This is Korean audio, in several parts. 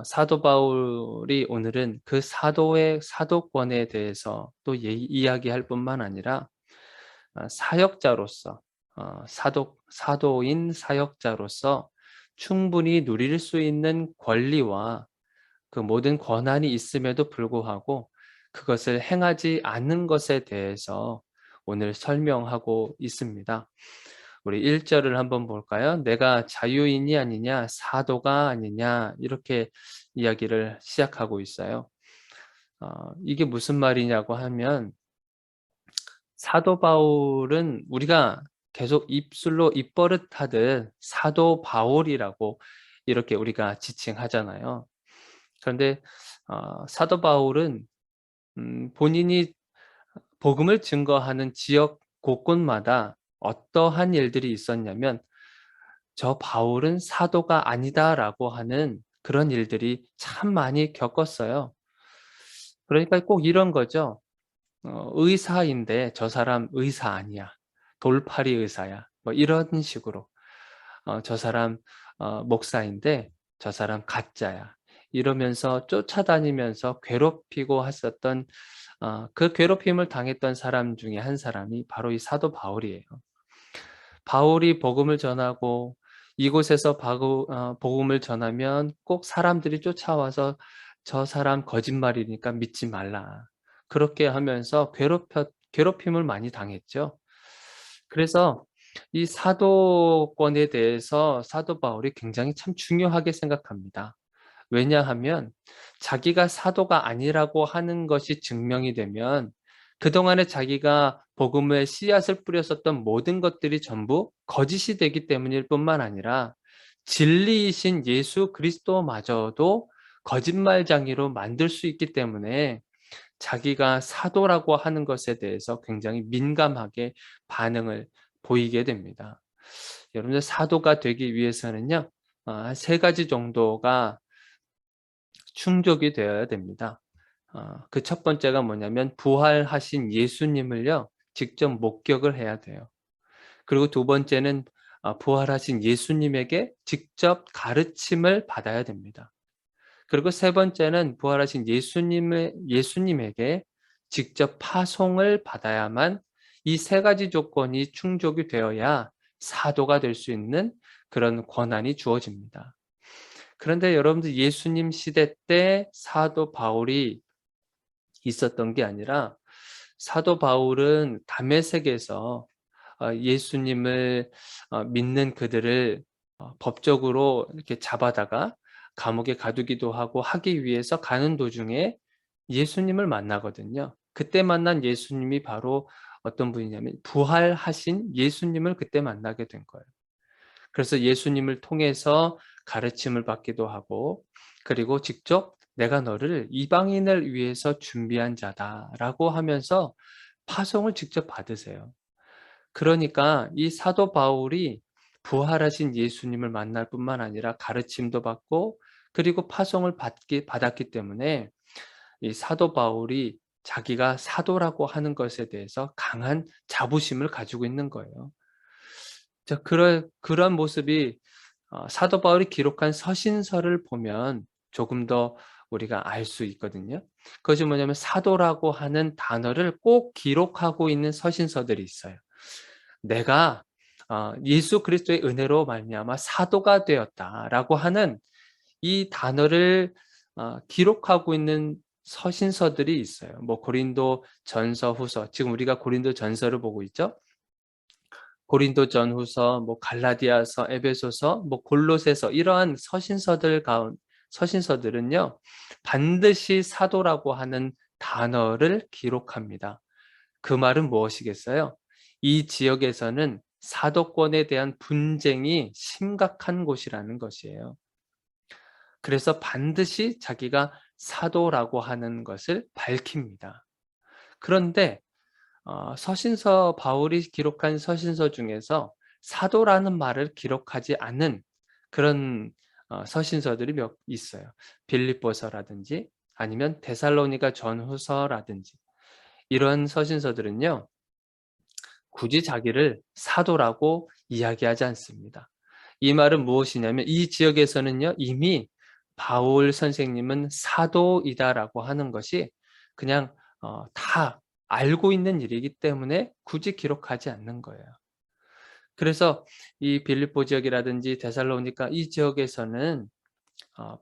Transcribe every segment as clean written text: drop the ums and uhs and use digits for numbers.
사도 바울이 오늘은 그 사도의 사도권에 대해서 또 이야기할 뿐만 아니라 사역자로서 사도인 사역자로서 충분히 누릴 수 있는 권리와 그 모든 권한이 있음에도 불구하고 그것을 행하지 않는 것에 대해서 오늘 설명하고 있습니다. 우리 1절을 한번 볼까요? 내가 자유인이 아니냐, 사도가 아니냐, 이렇게 이야기를 시작하고 있어요. 이게 무슨 말이냐고 하면, 사도 바울은 우리가 계속 입술로 입버릇하듯 사도 바울이라고 이렇게 우리가 지칭하잖아요. 그런데 사도 바울은 본인이 복음을 증거하는 지역 곳곳마다 어떠한 일들이 있었냐면, 저 바울은 사도가 아니다라고 하는 그런 일들이 참 많이 겪었어요. 그러니까 꼭 이런 거죠. 의사인데 저 사람 의사 아니야. 돌팔이 의사야. 뭐 이런 식으로. 저 사람 목사인데 저 사람 가짜야. 이러면서 쫓아다니면서 괴롭히고 했었던 그 괴롭힘을 당했던 사람 중에 한 사람이 바로 이 사도 바울이에요. 바울이 복음을 전하고 이곳에서 복음을 전하면 꼭 사람들이 쫓아와서 저 사람 거짓말이니까 믿지 말라. 그렇게 하면서 괴롭힘을 많이 당했죠. 그래서 이 사도권에 대해서 사도 바울이 굉장히 참 중요하게 생각합니다. 왜냐하면 자기가 사도가 아니라고 하는 것이 증명이 되면 그동안에 자기가 복음의 씨앗을 뿌렸었던 모든 것들이 전부 거짓이 되기 때문일 뿐만 아니라 진리이신 예수 그리스도마저도 거짓말쟁이로 만들 수 있기 때문에 자기가 사도라고 하는 것에 대해서 굉장히 민감하게 반응을 보이게 됩니다. 여러분들 사도가 되기 위해서는요, 세 가지 정도가 충족이 되어야 됩니다. 그 첫 번째가 뭐냐면 부활하신 예수님을요, 직접 목격을 해야 돼요. 그리고 두 번째는 부활하신 예수님에게 직접 가르침을 받아야 됩니다. 그리고 세 번째는 부활하신 예수님에게 직접 파송을 받아야만 이 세 가지 조건이 충족이 되어야 사도가 될 수 있는 그런 권한이 주어집니다. 그런데 여러분들 예수님 시대 때 사도 바울이 있었던 게 아니라 사도 바울은 다메섹에서 예수님을 믿는 그들을 법적으로 이렇게 잡아다가 감옥에 가두기도 하고 하기 위해서 가는 도중에 예수님을 만나거든요. 그때 만난 예수님이 바로 어떤 분이냐면 부활하신 예수님을 그때 만나게 된 거예요. 그래서 예수님을 통해서 가르침을 받기도 하고, 그리고 직접 내가 너를 이방인을 위해서 준비한 자다라고 하면서 파송을 직접 받으세요. 그러니까 이 사도 바울이 부활하신 예수님을 만날 뿐만 아니라 가르침도 받고 그리고 파송을 받았기 때문에 이 사도 바울이 자기가 사도라고 하는 것에 대해서 강한 자부심을 가지고 있는 거예요. 자, 그런 모습이 사도 바울이 기록한 서신서를 보면 조금 더 우리가 알 수 있거든요. 그것이 뭐냐면 사도라고 하는 단어를 꼭 기록하고 있는 서신서들이 있어요. 내가 예수 그리스도의 은혜로 말미암아 사도가 되었다라고 하는 이 단어를 기록하고 있는 서신서들이 있어요. 뭐 고린도 전서 후서, 지금 우리가 고린도 전서를 보고 있죠. 고린도 전후서, 뭐 갈라디아서, 에베소서, 뭐 골로새서, 이러한 서신서들은요 반드시 사도라고 하는 단어를 기록합니다. 그 말은 무엇이겠어요? 이 지역에서는 사도권에 대한 분쟁이 심각한 곳이라는 것이에요. 그래서 반드시 자기가 사도라고 하는 것을 밝힙니다. 그런데 바울이 기록한 서신서 중에서 사도라는 말을 기록하지 않은 그런 서신서들이 몇 있어요. 빌립보서라든지 아니면 데살로니가 전후서라든지 이런 서신서들은요, 굳이 자기를 사도라고 이야기하지 않습니다. 이 말은 무엇이냐면 이 지역에서는요, 이미 바울 선생님은 사도이다라고 하는 것이 그냥 다 알고 있는 일이기 때문에 굳이 기록하지 않는 거예요. 그래서 이 빌립보 지역이라든지 데살로니가 이 지역에서는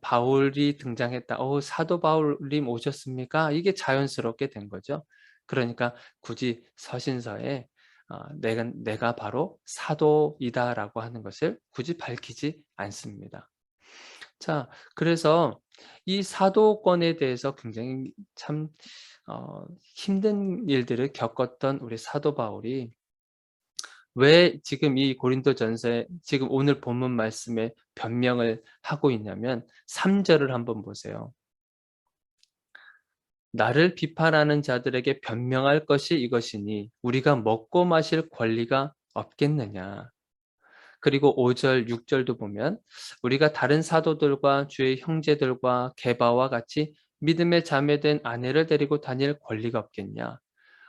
바울이 등장했다. 사도 바울님 오셨습니까? 이게 자연스럽게 된 거죠. 그러니까 굳이 서신서에 내가 바로 사도이다라고 하는 것을 굳이 밝히지 않습니다. 자, 그래서 이 사도권에 대해서 굉장히 참 힘든 일들을 겪었던 우리 사도 바울이 왜 지금 이 고린도전서에 지금 오늘 본문 말씀에 변명을 하고 있냐면 3 절을 한번 보세요. "나를 비판하는 자들에게 변명할 것이 이것이니 우리가 먹고 마실 권리가 없겠느냐." 그리고 5 절, 6 절도 보면 "우리가 다른 사도들과 주의 형제들과 게바와 같이 믿음에 자매된 아내를 데리고 다닐 권리가 없겠냐?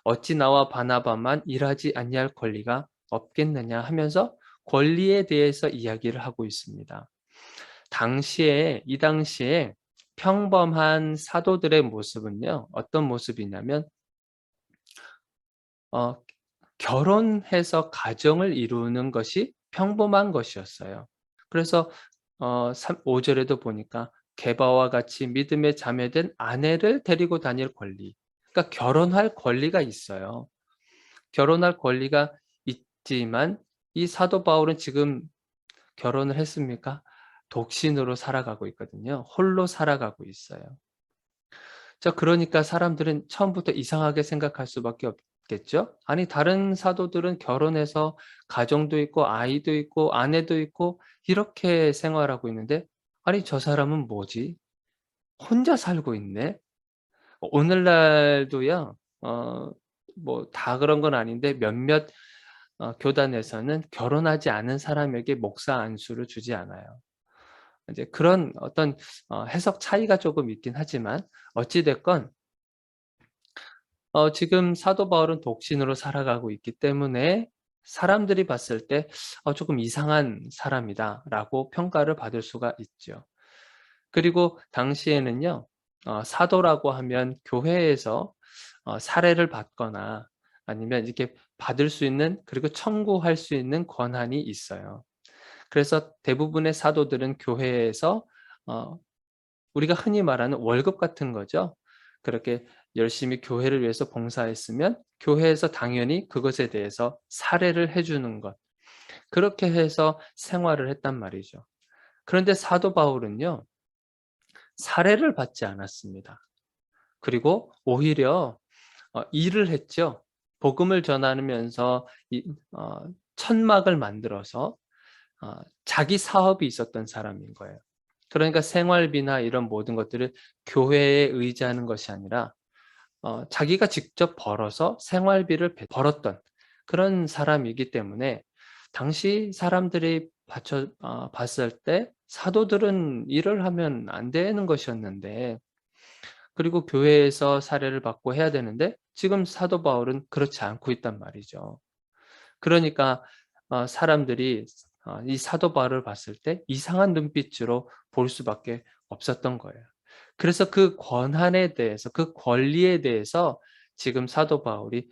어찌 나와 바나바만 일하지 아니할 권리가 없겠느냐?" 하면서 권리에 대해서 이야기를 하고 있습니다. 이 당시에 평범한 사도들의 모습은요, 어떤 모습이냐면 어 결혼해서 가정을 이루는 것이 평범한 것이었어요. 그래서 5 절에도 보니까 "게바와 같이 믿음에 자매된 아내를 데리고 다닐 권리." 그러니까 결혼할 권리가 있어요. 결혼할 권리가 있지만 이 사도 바울은 지금 결혼을 했습니까? 독신으로 살아가고 있거든요. 홀로 살아가고 있어요. 자, 그러니까 사람들은 처음부터 이상하게 생각할 수밖에 없겠죠. 아니, 다른 사도들은 결혼해서 가정도 있고 아이도 있고 아내도 있고 이렇게 생활하고 있는데, 아니 저 사람은 뭐지? 혼자 살고 있네. 오늘날도요. 뭐 다 그런 건 아닌데 몇몇 교단에서는 결혼하지 않은 사람에게 목사 안수를 주지 않아요. 이제 그런 어떤 해석 차이가 조금 있긴 하지만 어찌 됐건 지금 사도 바울은 독신으로 살아가고 있기 때문에 사람들이 봤을 때 '조금 이상한 사람이다.'라고 평가를 받을 수가 있죠. 그리고 당시에는요. 사도라고 하면 교회에서 사례를 받거나 아니면 이렇게 받을 수 있는, 그리고 청구할 수 있는 권한이 있어요. 그래서 대부분의 사도들은 교회에서 어 우리가 흔히 말하는 월급 같은 거죠. 그렇게 열심히 교회를 위해서 봉사했으면 교회에서 당연히 그것에 대해서 사례를 해 주는 것, 그렇게 해서 생활을 했단 말이죠. 그런데 사도 바울은요, 사례를 받지 않았습니다. 그리고 오히려 일을 했죠. 복음을 전하면서 천막을 만들어서 자기 사업이 있었던 사람인 거예요. 그러니까 생활비나 이런 모든 것들을 교회에 의지하는 것이 아니라 자기가 직접 벌어서 생활비를 벌었던 그런 사람이기 때문에 당시 사람들이 봤을 때 사도들은 일을 하면 안 되는 것이었는데, 그리고 교회에서 사례를 받고 해야 되는데 지금 사도 바울은 그렇지 않고 있단 말이죠. 그러니까 사람들이 이 사도 바울을 봤을 때 이상한 눈빛으로 볼 수밖에 없었던 거예요. 그래서 그 권한에 대해서, 그 권리에 대해서 지금 사도 바울이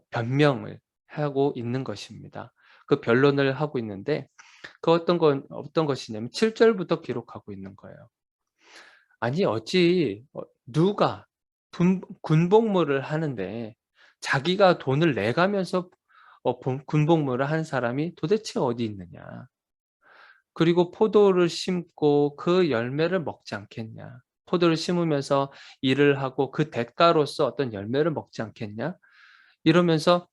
변명을 하고 있는 것입니다. 그 변론을 하고 있는데 그 어떤 것이냐면 7 절부터 기록하고 있는 거예요. 아니 어찌 누가 군복무를 하는데 자기가 돈을 내 가면서 본 군복무를 하는 사람이 도대체 어디 있느냐. 그리고 포도를 심고 그 열매를 먹지 않겠냐. 포도를 심으면서 일을 하고 그 대가로서 어떤 열매를 먹지 않겠냐. 이러면서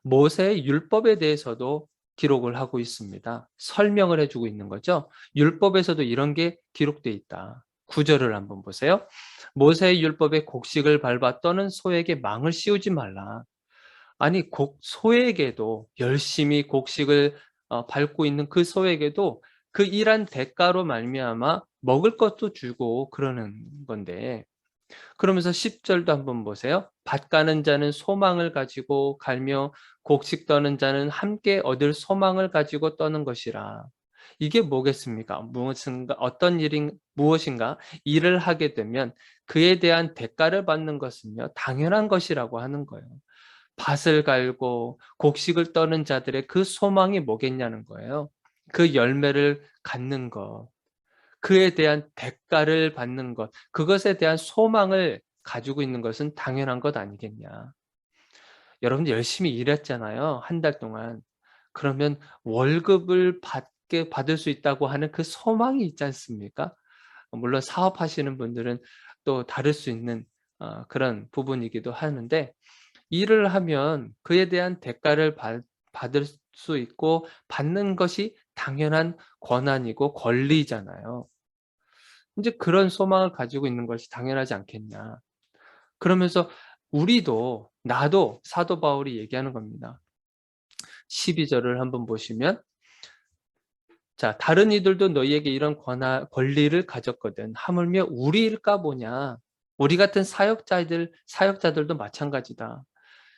모세의 율법에 대해서도 기록을 하고 있습니다. 설명을 해 주고 있는 거죠. 율법에서도 이런 게 기록돼 있다. 9 절을 한번 보세요. "모세의 율법에 곡식을 밟아 떠는 소에게 망을 씌우지 말라." 아니 소에게도, 열심히 곡식을 밟고 있는 그 소에게도 그 일한 대가로 말미암아 먹을 것도 주고 그러는 건데, 그러면서 10 절도 한번 보세요. "밭 가는 자는 소망을 가지고 갈며 곡식 떠는 자는 함께 얻을 소망을 가지고 떠는 것이라." 이게 뭐겠습니까? 무엇인가 일을 하게 되면 그에 대한 대가를 받는 것은요, 당연한 것이라고 하는 거예요. 밭을 갈고 곡식을 떠는 자들의 그 소망이 뭐겠냐는 거예요. 그 열매를 갖는 것, 그에 대한 대가를 받는 것, 그것에 대한 소망을 가지고 있는 것은 당연한 것 아니겠냐. 여러분들 열심히 일했잖아요. 한 달 동안. 그러면 월급을 받을 수 있다고 하는 그 소망이 있지 않습니까? 물론 사업하시는 분들은 또 다를 수 있는 그런 부분이기도 하는데, 일을 하면 그에 대한 대가를 받을 수 있고 받는 것이 당연한 권한이고 권리잖아요. 이제 그런 소망을 가지고 있는 것이 당연하지 않겠냐. 그러면서 나도 사도 바울이 얘기하는 겁니다. 12절을 한번 보시면, 자, 다른 이들도 너희에게 이런 권리를 가졌거든. 하물며 우리일까 보냐. 우리 같은 사역자들도 마찬가지다.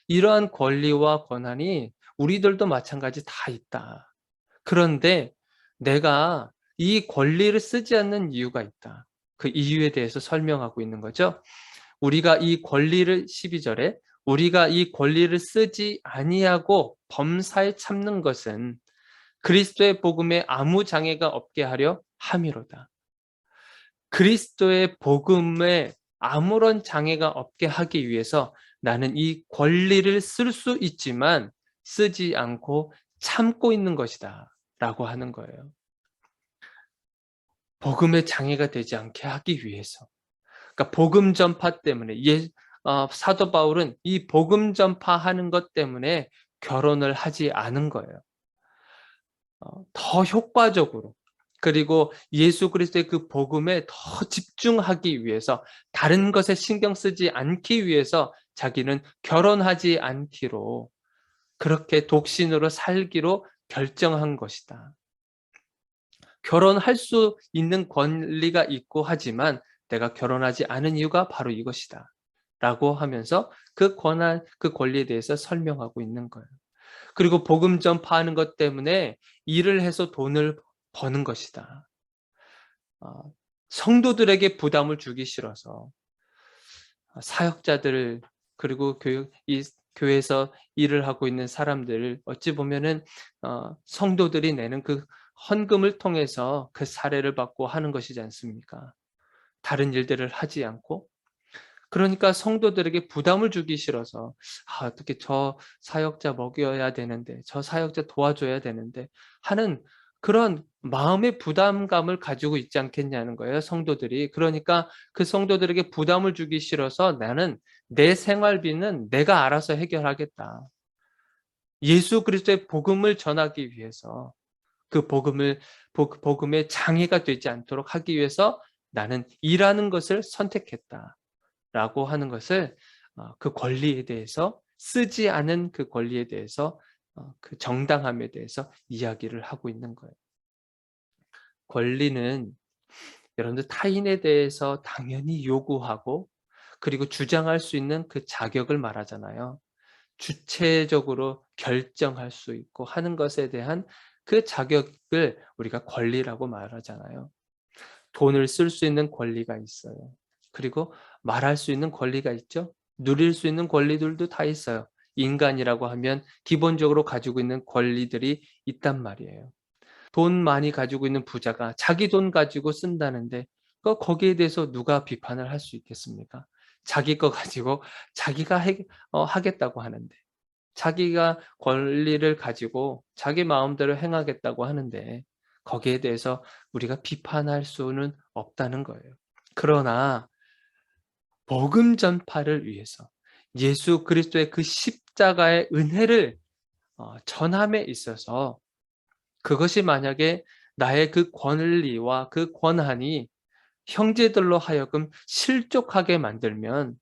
이러한 권리와 권한이 우리들도 마찬가지 다 있다. 그런데 내가 이 권리를 쓰지 않는 이유가 있다. 그 이유에 대해서 설명하고 있는 거죠. 우리가 이 권리를 12절에 우리가 이 권리를 쓰지 아니하고 범사에 참는 것은 그리스도의 복음에 아무 장애가 없게 하려 함이로다. 그리스도의 복음에 아무런 장애가 없게 하기 위해서 나는 이 권리를 쓸 수 있지만 쓰지 않고 참고 있는 것이다 라고 하는 거예요. 복음의 장애가 되지 않게 하기 위해서. 그러니까 복음 전파 때문에 사도 바울은 이 복음 전파하는 것 때문에 결혼을 하지 않은 거예요. 더 효과적으로, 그리고 예수 그리스도의 그 복음에 더 집중하기 위해서, 다른 것에 신경 쓰지 않기 위해서 자기는 결혼하지 않기로, 그렇게 독신으로 살기로 결정한 것이다. 결혼할 수 있는 권리가 있고 하지만 내가 결혼하지 않은 이유가 바로 이것이다 라고 하면서 그 권리에 대해서 설명하고 있는 거예요. 그리고 복음 전파하는 것 때문에 일을 해서 돈을 버는 것이다. 성도들에게 부담을 주기 싫어서 사역자들, 그리고 이 교회에서 일을 하고 있는 사람들, 어찌 보면은 성도들이 내는 그 헌금을 통해서 그 사례를 받고 하는 것이지 않습니까? 다른 일들을 하지 않고. 그러니까 성도들에게 부담을 주기 싫어서 어떻게 저 사역자 먹여야 되는데, 저 사역자 도와줘야 되는데 하는 그런 마음의 부담감을 가지고 있지 않겠냐는 거예요, 성도들이. 그러니까 그 성도들에게 부담을 주기 싫어서 나는 내 생활비는 내가 알아서 해결하겠다. 예수 그리스도의 복음을 전하기 위해서, 그 복음의 장애가 되지 않도록 하기 위해서 나는 일하는 것을 선택했다. 라고 하는 것을 그 권리에 대해서, 쓰지 않은 그 권리에 대해서, 그 정당함에 대해서 이야기를 하고 있는 거예요. 권리는 여러분들 타인에 대해서 당연히 요구하고 그리고 주장할 수 있는 그 자격을 말하잖아요. 주체적으로 결정할 수 있고 하는 것에 대한 그 자격을 우리가 권리라고 말하잖아요. 돈을 쓸 수 있는 권리가 있어요. 그리고 말할 수 있는 권리가 있죠. 누릴 수 있는 권리들도 다 있어요. 인간이라고 하면 기본적으로 가지고 있는 권리들이 있단 말이에요. 돈 많이 가지고 있는 부자가 자기 돈 가지고 쓴다는데 거기에 대해서 누가 비판을 할 수 있겠습니까? 자기 거 가지고 자기가 하겠다고 하는데, 자기가 권리를 가지고 자기 마음대로 행하겠다고 하는데 거기에 대해서 우리가 비판할 수는 없다는 거예요. 그러나 복음 전파를 위해서 예수 그리스도의 그 십자가의 은혜를 전함에 있어서, 그것이 만약에 나의 그 권리와 그 권한이 형제들로 하여금 실족하게 만들면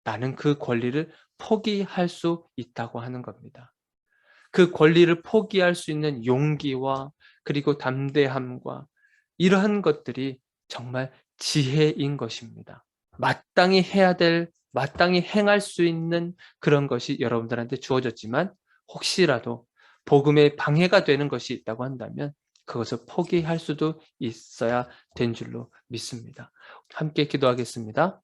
나는 그 권리를 포기할 수 있다고 하는 겁니다. 그 권리를 포기할 수 있는 용기와 그리고 담대함과 이러한 것들이 정말 지혜인 것입니다. 마땅히 행할 수 있는 그런 것이 여러분들한테 주어졌지만, 혹시라도 복음에 방해가 되는 것이 있다고 한다면 그것을 포기할 수도 있어야 된 줄로 믿습니다. 함께 기도하겠습니다.